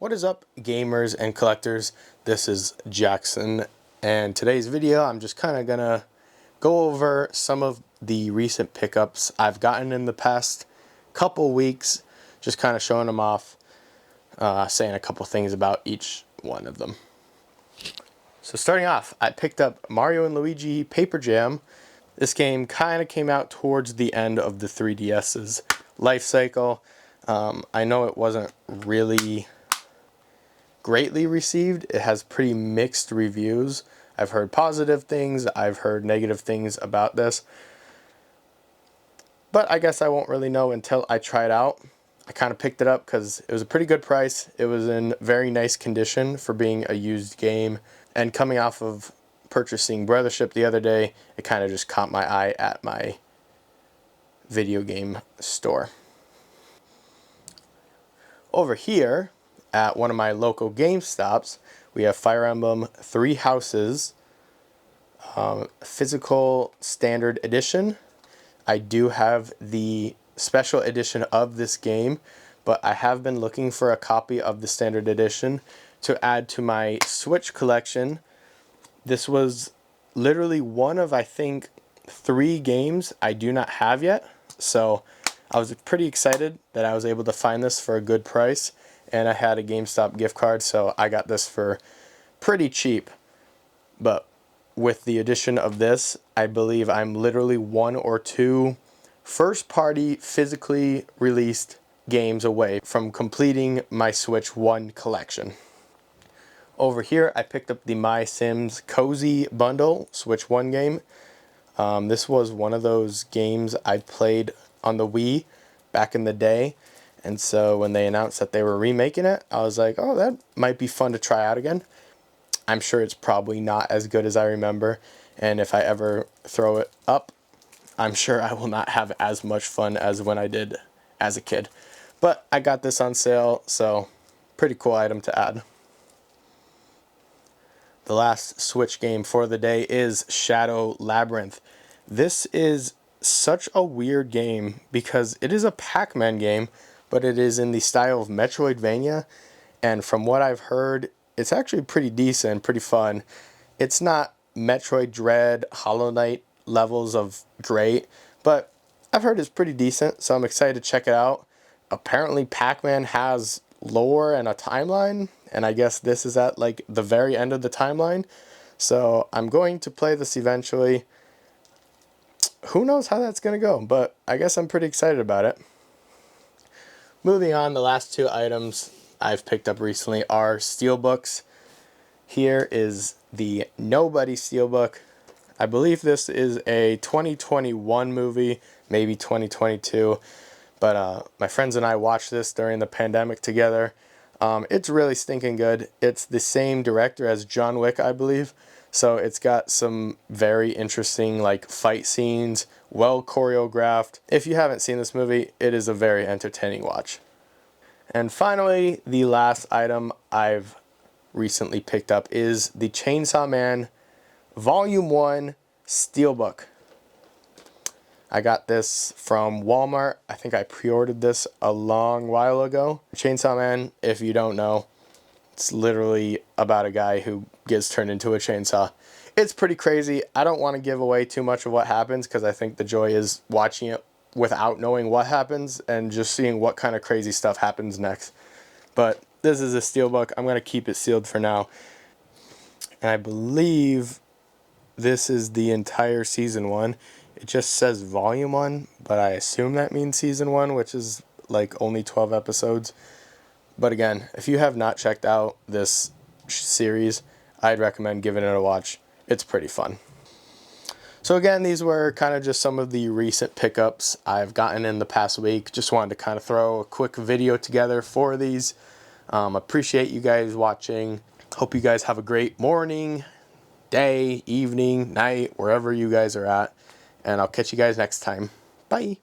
What is up, gamers and collectors? This is Jackson, and today's video I'm just kind of gonna go over some of the recent pickups I've gotten in the past couple weeks, just kind of showing them off, saying a couple things about each one of them. So starting off, I picked up Mario & Luigi Paper Jam. This game kind of came out towards the end of the 3DS's life cycle. I know it wasn't really greatly received. It has pretty mixed reviews. I've heard positive things, I've heard negative things about this, but I guess I won't really know until I try it out. I kind of picked it up because it was a pretty good price. It was in very nice condition for being a used game, and coming off of purchasing Brothership the other day, it kind of just caught my eye at my video game store. Over here at one of my local GameStops, we have Fire Emblem Three Houses Physical Standard Edition. I do have the special edition of this game, but I have been looking for a copy of the Standard Edition to add to my Switch collection. This was literally one of, I think, 3 games I do not have yet, so I was pretty excited that I was able to find this for a good price, and I had a GameStop gift card, so I got this for pretty cheap. But with the addition of this, I believe I'm literally 1 or 2 first-party physically released games away from completing my Switch 1 collection. Over here, I picked up the My Sims Cozy Bundle Switch 1 game. This was one of those games I played on the Wii back in the day, and so when they announced that they were remaking it, I was like, oh, that might be fun to try out again. I'm sure it's probably not as good as I remember, and if I ever throw it up, I'm sure I will not have as much fun as when I did as a kid. But I got this on sale, so pretty cool item to add. The last Switch game for the day is Shadow Labyrinth. This is such a weird game because it is a Pac-Man game, but it is in the style of Metroidvania, and from what I've heard, it's actually pretty decent, pretty fun. It's not Metroid Dread, Hollow Knight levels of great, but I've heard it's pretty decent, so I'm excited to check it out. Apparently Pac-Man has lore and a timeline, and I guess this is at like the very end of the timeline, so I'm going to play this eventually. Who knows how that's going to go, but I guess I'm pretty excited about it. Moving on, the last 2 items I've picked up recently are steelbooks. Here is the Nobody steelbook. I believe this is a 2021 movie, maybe 2022, but my friends and I watched this during the pandemic together. It's really stinking good. It's the same director as John Wick, I believe. So it's got some very interesting like fight scenes, well choreographed. If you haven't seen this movie, it is a very entertaining watch. And finally, the last item I've recently picked up is the Chainsaw Man Volume 1 Steelbook. I got this from Walmart. I think I pre-ordered this a long while ago. Chainsaw Man, if you don't know, it's literally about a guy who gets turned into a chainsaw. It's pretty crazy. I don't want to give away too much of what happens because I think the joy is watching it without knowing what happens and just seeing what kind of crazy stuff happens next. But this is a steelbook. I'm going to keep it sealed for now. And I believe this is the entire season 1. It just says volume 1, but I assume that means season 1, which is like only 12 episodes. But again, if you have not checked out this series, I'd recommend giving it a watch. It's pretty fun. So again, these were kind of just some of the recent pickups I've gotten in the past week. Just wanted to kind of throw a quick video together for these. Appreciate you guys watching. Hope you guys have a great morning, day, evening, night, wherever you guys are at. And I'll catch you guys next time. Bye.